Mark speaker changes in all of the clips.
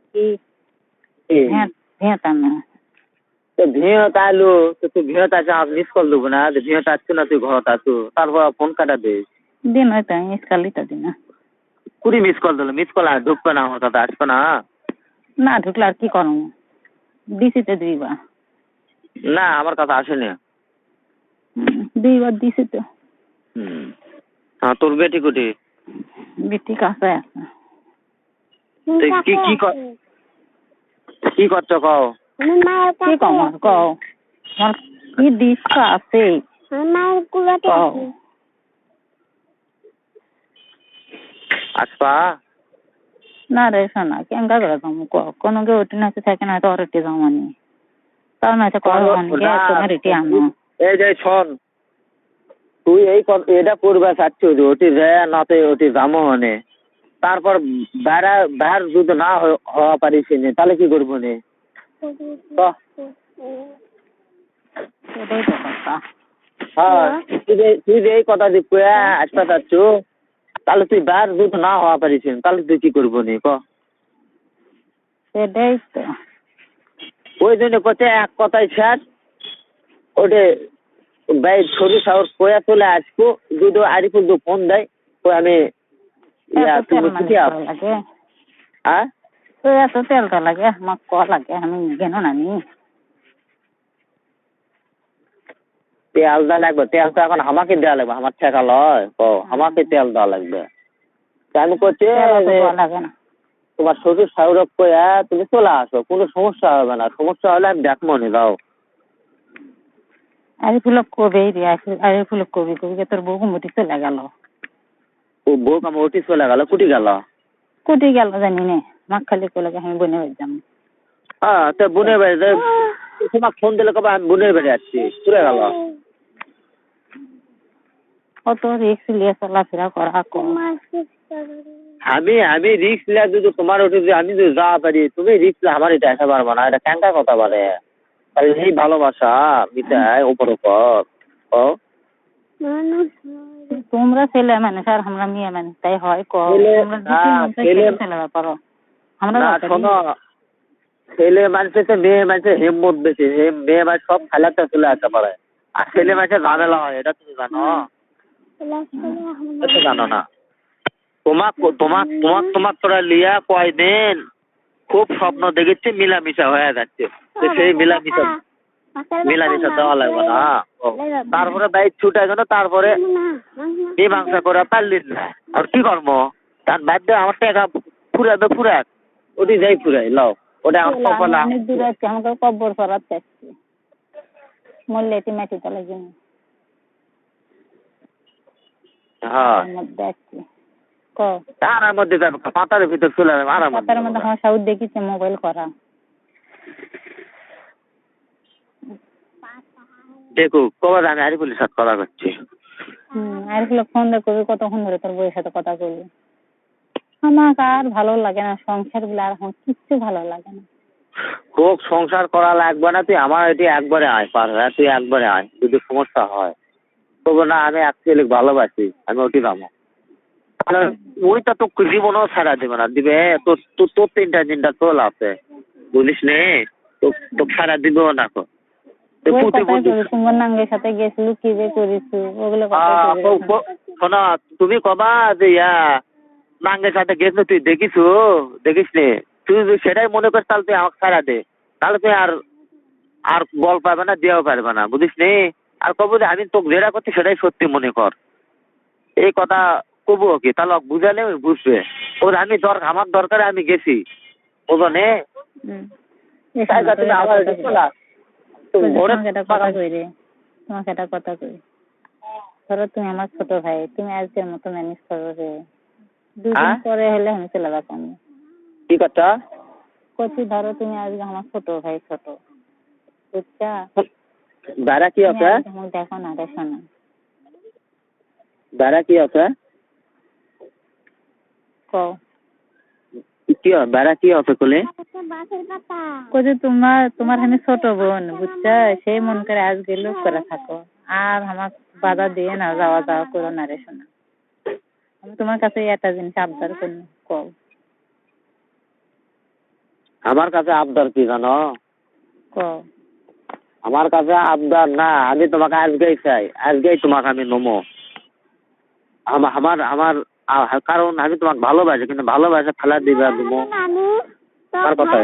Speaker 1: কি ভেঁতা না
Speaker 2: তো ভিয়ত আইলো তো তুই ভিয়ত আছে মিস কল দেবো না ভিয়ত আসছো না তুই ঘরত আসু তারপর ফোন কাটা দে
Speaker 1: দিন হয়তো মিস কল দিতে দিন
Speaker 2: কুড়ি মিস কল দিল মিস কল আর ঢুকবে না আমার কথা আসবে না
Speaker 1: না ঢুকলে আর কি করো দিছিতে দুইবার
Speaker 2: না আমার কথা আসেনি
Speaker 1: দুইবার দিছি তো
Speaker 2: হ্যাঁ তোর বেটি কুটি
Speaker 1: বেটি কাছে আছে
Speaker 2: কি কি কি করছো কও
Speaker 1: কি কম কও আমার কি দিস আছে কও
Speaker 2: আসবা
Speaker 1: না রে শোনা কেঙ্গা করে যাবো কোনো কেউ ওটি না থাকে না তো অরেটি যাওয়ানি তার না তোমার এটি আনো
Speaker 2: এই যে শোন তুই এটা করবে চাচ্ছ ওটি রে নাতে ওটি জামো হনে তারপর বাইর যদি না হওয়া পারিস তাহলে কি করবো নে
Speaker 1: সেটাই তো কথা
Speaker 2: হ্যাঁ তুই যে এই কথা দিয়ে কয়ে আসতে চাচ্ছ তাহলে তুই বাইর যদি না হওয়া পারিস তাহলে তুই কি করবো নি
Speaker 1: সেটাই তো
Speaker 2: ওই জন্য করছে এক কথাই শেষ ওটে ভাই ছবি সাহর কয়া চলে আসবো যদি আরিফুল তো ফোন দেয় তো আমি তুমি কি
Speaker 1: লাগে
Speaker 2: হ্যাঁ
Speaker 1: তো এত তেলটা লাগে আমার ক লাগে আমি কেন নানি
Speaker 2: তেল দেওয়া লাগবে তেল তো এখন আমাকে দেওয়া লাগবে আমার ঠেকা লয় আমাকে তেল দেওয়া লাগবে আমি করছি
Speaker 1: লাগে না
Speaker 2: তোমার শ্বশুর শাহরুখ কয়া তুমি চলে আসো কোনো সমস্যা হবে না সমস্যা হলে আমি দেখবো নি দাও
Speaker 1: আরিফুল কবে আরিফুল কবি কবি তোর বউ মুটি চলে গেল
Speaker 2: ও বউ কাম ওটি চলে গেল কুটি গেল
Speaker 1: জানি নে মাখ খালি কলে আমি বনে যাম
Speaker 2: হ্যাঁ তো বুনে বেড়ে তোমাকে ফোন দিলে কবে আমি বুনে বেড়ে যাচ্ছি চলে গেল
Speaker 1: অত রিক্স নিয়ে চলাফেরা করা কম
Speaker 2: আমি রিক্স নিয়ে যদি তোমার ওটি আমি যদি যাওয়া পারি তুমি রিক্স আমার এটা আসা পারবো না এটা কেনটা কথা বলে এই ভালোবাসা মিটাই উপর
Speaker 1: তোমরা ছেলে মানুষ আর আমরা মেয়ে মানুষ তাই হয়
Speaker 2: শোনো ছেলে মানুষের তো মেয়ে মানুষের হেমত বেশি মেয়ে মানুষ সব খেলাতে চলে আসতে পারে আর ছেলে মানুষের ঝামেলা হয় এটা তুমি জানো জানো না তোমাক তোরা লিয়া কয়দিন খুব স্বপ্ন দেখেছি মিলামিশা হয়ে যাচ্ছে সেই মিলামিশা দেওয়া লাগবে না তারপরে বাইক ছুটে গেল তারপরে মীমাংসা করে পারলিন না আর কি করবো তার বাদ দিয়ে আমার টাকা ফুরাক ওটি যাই ফুরাই লাও ওটা
Speaker 1: অনেক দূর আছে আমাকে কব্বর করার চাচ্ছি মরলে এটি মাটি তলা জন্য
Speaker 2: হ্যাঁ
Speaker 1: দেখছি
Speaker 2: তার মধ্যে পাতার ভিতর চলে যাবে আরাম
Speaker 1: পাতার মধ্যে আমার সাউথ দেখিছে মোবাইল করা
Speaker 2: দেখো কবে আমি আরিফুলের সাথে কথা করছি
Speaker 1: আরিফুল ফোন দিয়ে কবি কতক্ষণ ধরে তোর বউয়ের সাথে কথা বলবি আমাকে আর ভালো লাগে না সংসার গুলো আর এখন কিচ্ছু ভালো লাগে না
Speaker 2: হোক সংসার করা লাগবে না তুই আমার এটি একবারে আয় তুই একবারে আয় যদি সমস্যা হয় তবু না আমি অ্যাকচুয়ালি ভালোবাসি আমি ওটি নামো ওইটা তো জীবনেও ছাড়া দেবে না দিবে তোর তিনটা তোল আছে বলিস নে তো ছাড়া দিবেও না
Speaker 1: তোমার নাঙ্গের সাথে গেছিলু কি যে করিস ওগুলো
Speaker 2: শোনা তুমি কবা যে নাঙ্গের সাথে গেছো তুই দেখিস নে তুই সেটাই মনে করিস তাহলে তুই আমাকে ছাড়া দে তাহলে তুই আর বল পাবে না দেওয়া পারবে না বুঝিস নে আর কব যে আমি তোকে যেটা করছি সেটাই সত্যি মনে কর এই কথা কবু কি তাহলে বুঝালে বুঝবে ওর আমি আমার দরকারে আমি গেছি ওজনে
Speaker 1: তোমাকে একটা কথা কই ধরো তুমি আমার ছোট ভাই তুমি আজকের মতো ম্যানেজ করো রে দুদিন পরে হলে আমি চলে যাবো
Speaker 2: কি কথা
Speaker 1: করছি ধরো তুমি আজকে আমার ছোট ভাই ছোট বুঝছা
Speaker 2: বারা কি আছে
Speaker 1: দেখো না রে শোনা
Speaker 2: বারা কি আছে বারা কি আছে কোলে
Speaker 1: তোমার আমি ছোট বোন বুঝছো সেই মন করে আজকে লোক করে থাকো আর আমার বাধা দিয়ে না যাওয়া করো না রে শোনা আমি তোমার কাছে একটা জিনিস আবদার করি কও
Speaker 2: আমার কাছে আবদার কি জানো?
Speaker 1: কও।
Speaker 2: আমার কাছে আবদার না, আমি তোমাকে আজকেই চাই, আজকেই তোমাকে আমি নমো। আমার আমার আমার কারণ আমি তোমাকে ভালোবাসি, কিন্তু ভালোবাসা ফেলা দিবে তুমি। আমার কথা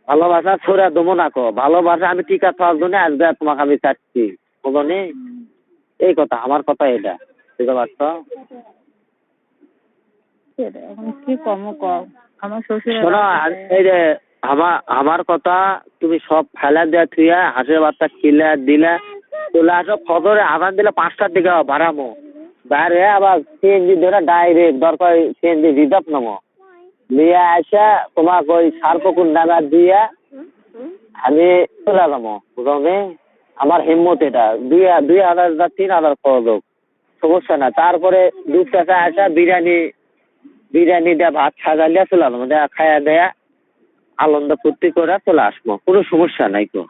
Speaker 2: ভালোবাসা ছড়া দেবো না কো, ভালোবাসা আমি টিকা থাকার জন্য আজকে তোমাকে আমি চাচ্ছি, বুঝলি? এই কথা, আমার কথা এটা, বুঝতে পারছো?
Speaker 1: এখন কি কম কও, আমার শ্বশুর
Speaker 2: শোনো, এই যে আমার কথা, তুমি সব ফেলা দেওয়া থুয়া হাঁসের বাচ্চা কিলা দিলে চলে আসো, ফজরে আজান দিলে 5টার দিকে বাড়ামো, বাইরে আবার সিএনজি ধরে ডাইরেক্ট দরকার সিএনজি রিজার্ভ নামো, নিয়ে আসা তোমাকে ওই সারপুকুর নামা দিয়ে আমি চলে যাবো, বুঝলি? আমার হিম্মত এটা, 2,000 3,000 খরচ হোক, সমস্যা না। তারপরে 2 টাকা আসা বিরিয়ানি দেয়া ভাত সাজালিয়া চলে আসবো, দেয়া খায়া দেয়া আনন্দ ফুর্তি করে চলে আসবো, কোনো সমস্যা নাই তো।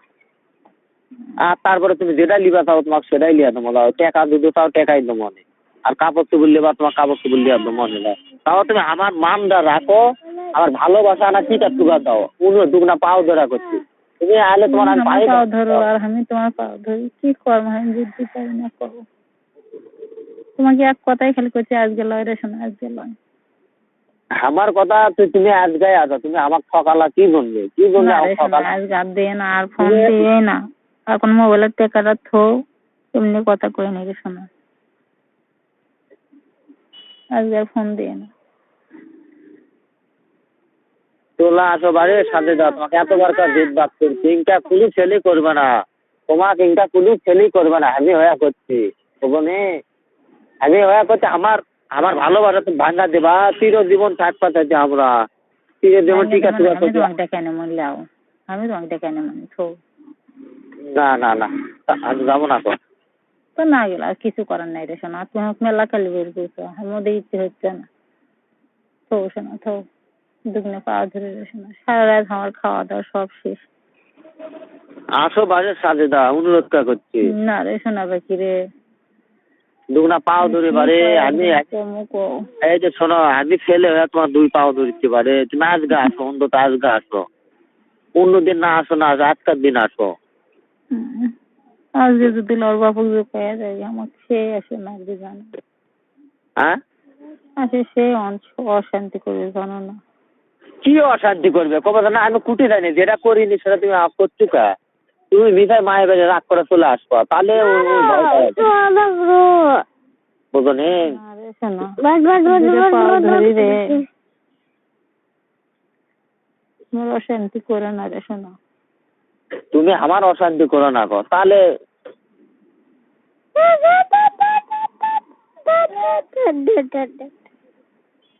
Speaker 2: আর তারপরে তুমি যেটা লিবা চাও তোমাকে সেটাই লিয়া দেবো, টাকা দুটো তাও টাকাই দেবো মনে, আর কাপড় চুপুর লিবা তোমার কাপড় চুপুর লিয়া দেবো মনে না। তাও তুমি আমার মানটা রাখো, আমার ভালোবাসা না টিকা টুকা দাও, দুগুনা পাও ধরা করছি। তুমি আলে তোমার আমি পাই
Speaker 1: পাও ধরো আর আমি তোমার পাও ধরি, কি করবো আমি বুঝতে পারি না। করবো তোমাকে এক কথাই খালি করছি, আজকে লয় রে শোনা, আজকে লয়।
Speaker 2: আমার কথা তুমি আজকে আসো, তুমি আমার সকালা কি বললে
Speaker 1: আজকে আর দে না, আর ফোন দিয়ে না, এখন মোবাইলের টাকাটা থো, এমনি কথা কই নাকি শোনা, আজকে আর ফোন দিয়ে না।
Speaker 2: তোলা আসো বাড়ির সাথে যাও, তোমাকে এতবার জেদ বাদ করছি, ইনকা কোনো ছেলে করবে না, তোমাকে ইনকা কোনো ছেলেই করবে না, আমি হয়ে করছি, বুঝলি? আমি হয়ে করছি, আমার ভালোবাসা তুমি ভাঙা দেবা, চিরজীবন থাকবা চাইছি আমরা, চিরজীবন ঠিক আছে।
Speaker 1: আমি তোমাকে কেন মনলাও, আমি তোমাকে কেন মনে থো।
Speaker 2: না না না, আমি যাবো না তো।
Speaker 1: তো না গেল আর কিছু করার নাই রে শোনা, তুমি মেলা খালি বের করছো, আমাদের ইচ্ছে হচ্ছে না। থো শোনা থো, দুগুনে পা ধরে রে শোনা, সারা রাত আমার খাওয়া দাওয়া সব শেষ।
Speaker 2: আসো বাড়ির সাথে দা, অনুরোধ করছি।
Speaker 1: না রে শোনা বাকি রে,
Speaker 2: দুগুনা পাও ধরে বারে, আমি এই যে শোনো, আমি ছেলে হয়ে তোমার 2 পাও ধরতে পারে, তুমি আজকে আসো, অন্তত আজকে আসো, অন্যদিন না আসো না, আজকের দিন আসো।
Speaker 1: আজকে যদি লড় বাপু পেয়ে যায় আমাকে, সে আসে না আজকে জানো,
Speaker 2: হ্যাঁ
Speaker 1: আসে সে অশান্তি করবে জানো না।
Speaker 2: কি অশান্তি করবে কবে না, আমি কুটি জানি, যেটা করিনি সেটা তুমি করছো কা, তুমি বিধায় মায়ের বাড়ি রাগ করে চলে আসবো, তাহলে বুঝলি?
Speaker 1: অশান্তি করে না রে শোনা,
Speaker 2: তুমি আমার অশান্তি করো না গো, তাহলে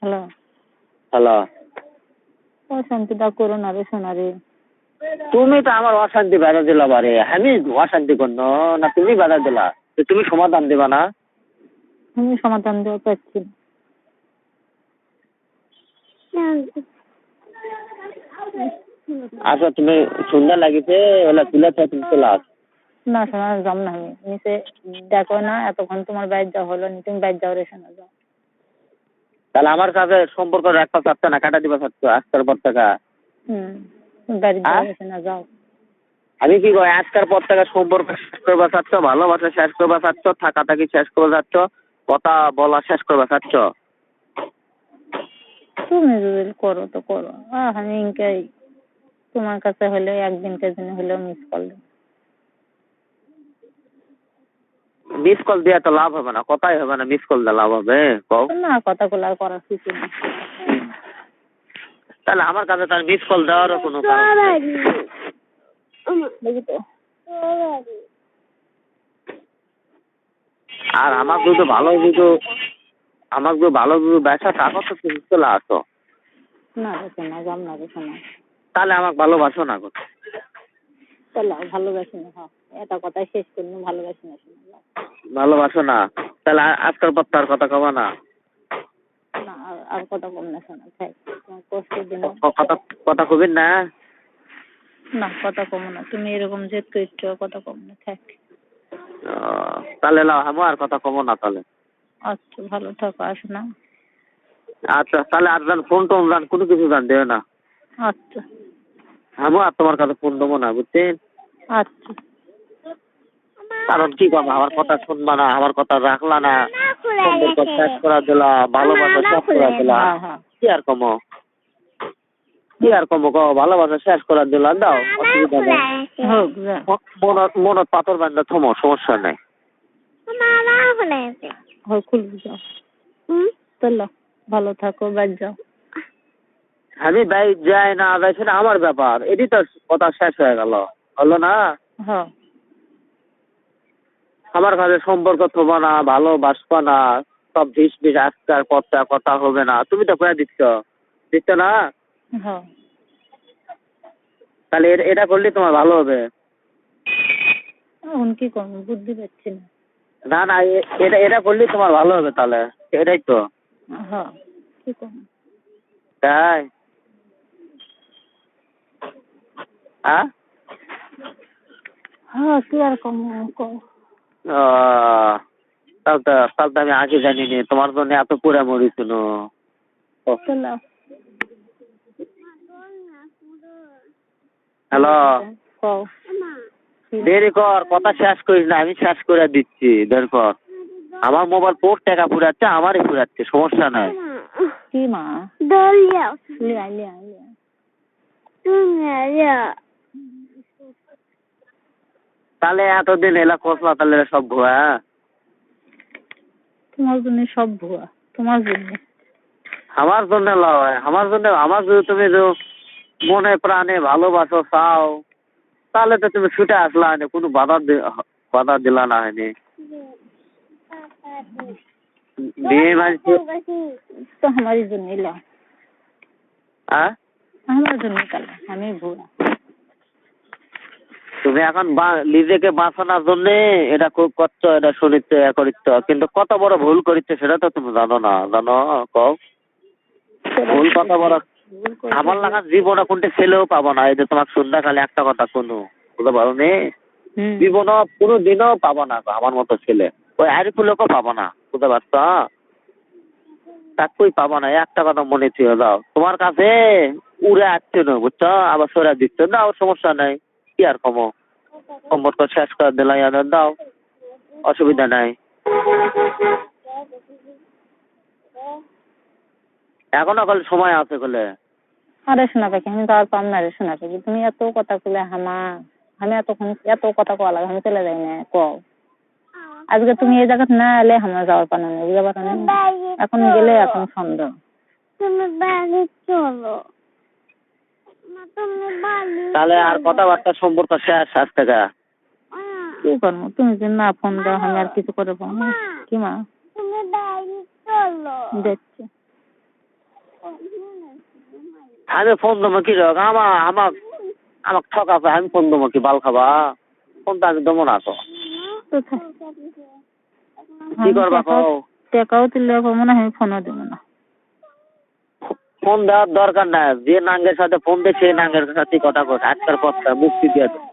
Speaker 1: হ্যালো
Speaker 2: হ্যালো,
Speaker 1: অশান্তিটা করো না রে শোনা রে।
Speaker 2: তুমি তো আমার অশান্তি বেড়া দিলা বারে, আমি অশান্তি করনো না, তুমি বেড়া দিলা, তুমি সমাধান দিবা না?
Speaker 1: আমি সমাধান দেওয়া পাচ্ছি
Speaker 2: আচ্ছা, তুমি সুন্দর লাগিছে ওলা তুলে তুমি চলে আস।
Speaker 1: না শোনা যাম না, আমি নিচে দেখো না, এতক্ষণ তোমার বাইর যাওয়া হলো না, তুমি বাইর যাও রে শোনা, যাও।
Speaker 2: তাহলে আমার কাছে সম্পর্ক রাখতে চাচ্ছে না, কাটা দিবা চাচ্ছ আজকের পর টাকা?
Speaker 1: বাইরে যাও রে শোনা, যাও।
Speaker 2: আমি কি কই, আজকের পর থেকে সম্পর্ক শেষ করবা চাচ্ছ, ভালোবাসা শেষ করবা চাচ্ছ, থাকাটাকি শেষ করবা চাচ্ছ, কথা বলা শেষ করবা চাচ্ছ?
Speaker 1: তুমি যদি করো তো করো, আমি ইনকাই তোমার কাছে হলে একদিনকার জন্য হলেও মিস কল দেব।
Speaker 2: মিস কল দেওয়া তো লাভ হবে না, কথাই হবে না, মিস কল দিয়ে লাভ হবে কও?
Speaker 1: না কথাগুলো আর করার কিছু নেই।
Speaker 2: তাহলে আমার কাছে তার মিস কল দেওয়ারও কোনো কারণ নেই।
Speaker 1: দেখি তো,
Speaker 2: আর আমার যদি ভালো ব্যবসা থাকো তো তুমি চলে আসো।
Speaker 1: না রে শোনা, যাম না রে শোনা।
Speaker 2: তাহলে আমাকে ভালোবাসো না গো?
Speaker 1: চলো ভালোবাসি না, হ্যাঁ এটা কথাই শেষ করলাম, ভালোবাসি না শোনা।
Speaker 2: ভালোবাসো না, তাহলে আজকের পর তার কথা কবা না?
Speaker 1: না আর কথা কম না শোনা, থাক কষ্ট দিন।
Speaker 2: কথা কবিন না?
Speaker 1: না কথা কম না, তুমি এরকম জেদ করছো, কথা কম না, থাক।
Speaker 2: তাহলে লাও, আমি আর কথা কমো না তাহলে।
Speaker 1: আচ্ছা ভালো থাকো, আসো না।
Speaker 2: আচ্ছা তাহলে আর ফোন টোন কোনো কিছু দেবে না।
Speaker 1: আচ্ছা
Speaker 2: আমিও আর তোমার কাছে ফোন দেবো না, বুঝছেন?
Speaker 1: আচ্ছা।
Speaker 2: কারণ কি করবো, আমার কথা শুনবা না, আমার কথা রাখলা না, সম্পর্ক শেষ করা দিলা, ভালোবাসা শেষ করা দিলা।
Speaker 1: হ্যাঁ হ্যাঁ
Speaker 2: কি আর কমো, কি আর কমো কো, ভালোবাসা শেষ করা দিলা, দাও, অসুবিধা নেই।
Speaker 1: হোক যা।
Speaker 2: মনত পাথর বান্ধা থমো, সমস্যা নেই।
Speaker 1: হোক খুলবি যাও। চলো ভালো থাকো, বাদ যাও।
Speaker 2: আমি ভাই যাই না যাই সেটা আমার ব্যাপার, এটি তো কথা শেষ হয়ে গেল, হলো না?
Speaker 1: হ্যাঁ
Speaker 2: আমার কাছে সম্পর্ক থবা না, ভালোবাসবা না, সব ভিস ভিস আজকার কথা কথা হবে না, তুমি তো করে দিচ্ছ না?
Speaker 1: হ্যাঁ
Speaker 2: তাহলে এটা করলে তোমার ভালো হবে।
Speaker 1: এখন কি করবো বুদ্ধি পাচ্ছি না।
Speaker 2: না না, এটা করলে তোমার ভালো হবে, তাহলে এটাই তো।
Speaker 1: হ্যাঁ কি করবো।
Speaker 2: তাই? হ্যাঁ
Speaker 1: হ্যাঁ কি আর করবো কও।
Speaker 2: ও, তাহলে তো আমি আগে জানিনি তোমার জন্য এত পুরা মরিছিল।
Speaker 1: চলো
Speaker 2: হ্যালো,
Speaker 1: কও।
Speaker 2: দেরি কর, কথা শেষ করিস না, আমি শেষ করে দিচ্ছি। দেরি কর, আমার মোবাইল তোর টাকা ফুরাচ্ছে, আমারই ফুরাচ্ছে, সমস্যা নাই।
Speaker 1: কি মা লিয়া লিয়া লিয়া।
Speaker 2: তাহলে এতদিন এলা কসলা, তাহলে সব ভুয়া?
Speaker 1: তোমার জন্য সব ভুয়া, তোমার জন্য।
Speaker 2: আমার জন্য লয়, আমার জন্য, আমার যদি তুমি মনে প্রাণে ভালোবাসো চাও, তাহলে তো তুমি ছুটে আসলা, হয়নি কোনো বাধা দিলা না, হয়নি বিয়ে মানছি
Speaker 1: তো আমারই জন্য লা,
Speaker 2: হ্যাঁ?
Speaker 1: আমার জন্য কালা, আমি ভুয়া।
Speaker 2: তুমি এখন নিজেকে বাঁচানোর জন্য এটা খুব করছো, এটা শুনিচ্ছে করিচ্ছ, কিন্তু কত বড় ভুল করিচ্ছে সেটা তো তুমি জানো না, জানো? কও ভুল কত বড়। আমার লাগা জীবনে কোনটা ছেলেও পাবো না, এই যে তোমার সন্ধ্যা খালি একটা কথা কোনো বুঝতে পারো নি, জীবনও কোনো দিনও পাবো না আমার মতো ছেলে, ওই আরিফুলকেও পাবো না, বুঝতে পারছো? তাকেই পাবো না, একটা কথা মনে ছিল, দাও তোমার কাছে উড়ে আসছে না, বুঝছো, আবার সরা দিচ্ছে, দাও সমস্যা নাই, কি আর কমো, সম্পর্ক শেষ করে দিলাই, দাও, অসুবিধা নাই। এখনো কাল সময় আছে বলে।
Speaker 1: আরে শোনা পাখি, আমি তো আর পাম না রে শোনা পাখি, তুমি এত কথা কইলে আমি এত কথা কওয়া লাগে, আমি চলে যাই না কও। আজকে তুমি এই জায়গা না এলে আমার যাওয়ার পানা নেই, বুঝতে পারো না? এখন গেলে এখন সন্দেহ।
Speaker 2: তাহলে আর কথাবার্তা সম্পর্ক শেষ আজ থেকে।
Speaker 1: কি করবো, তুমি যদি না ফোন দাও আমি আর কিছু করে পাবো না। কি মা দেখছি
Speaker 2: আমি ফোন দেবো কি রোগ, আমাকে ঠকাবে, আমি ফোন দেবো কি বাল খাবা, ফোন তো আমি দেবো না তো। কি করবা কও?
Speaker 1: টেকাও তুললে পাবো না, আমি ফোনও দেবো না।
Speaker 2: ফোন দেওয়ার দরকার নাই, যে নাঙ্গের সাথে ফোন দিয়ে সেই নাঙ্গের সাথে কথা কর, আজকাল পর থেকে মুক্তি দিয়ে দেন,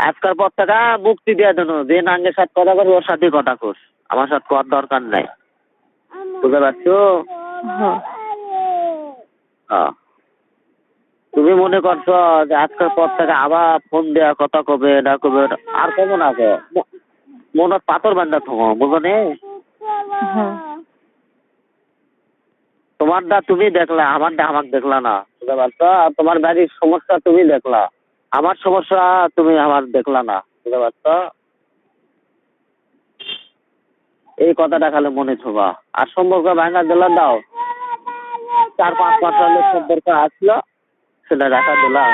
Speaker 2: আজকাল পর থেকে মুক্তি দিয়ে দেন, যে নাঙ্গের সাথে কথা কর ওর সাথে কথা কর, আমার সাথে করার দরকার নাই, বুঝতে পারছো? হ্যাঁ, তুমি মনে করছো যে আজকের পর থেকে আবার ফোন দেওয়া কথা কবে না কবে, আর কেমন আছে মনে পাথর বান্ধা থাকো, বুঝো নে? তোমারটা তুমি দেখলা, আমারটা আমাকে দেখলা না, বুঝতে পারছো? তোমার বাড়ির সমস্যা তুমি দেখলা, আমার সমস্যা তুমি আমার দেখলা না, বুঝতে পারছো? এই কথাটা খালি মনে থবা, আর সম্পর্ক ভাঙা দিলা, দাও 4-5 মাস হলে সম্পর্ক আসলো, সেটা রাখা দিলাম।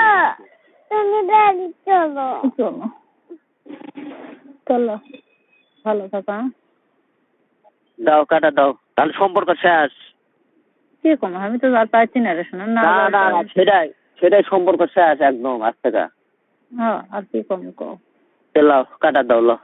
Speaker 1: চলো ভালো থাকা।
Speaker 2: দাও কাটা দাও, তাহলে সম্পর্ক শেষ।
Speaker 1: কি করবো, আমি তো আর পাচ্ছি না রে শোনা।
Speaker 2: না না না, সেটাই সম্পর্ক শেষ একদম আজ থেকে।
Speaker 1: হ্যাঁ আর কি করবো কও।
Speaker 2: লাও কাটা দাও, লাও।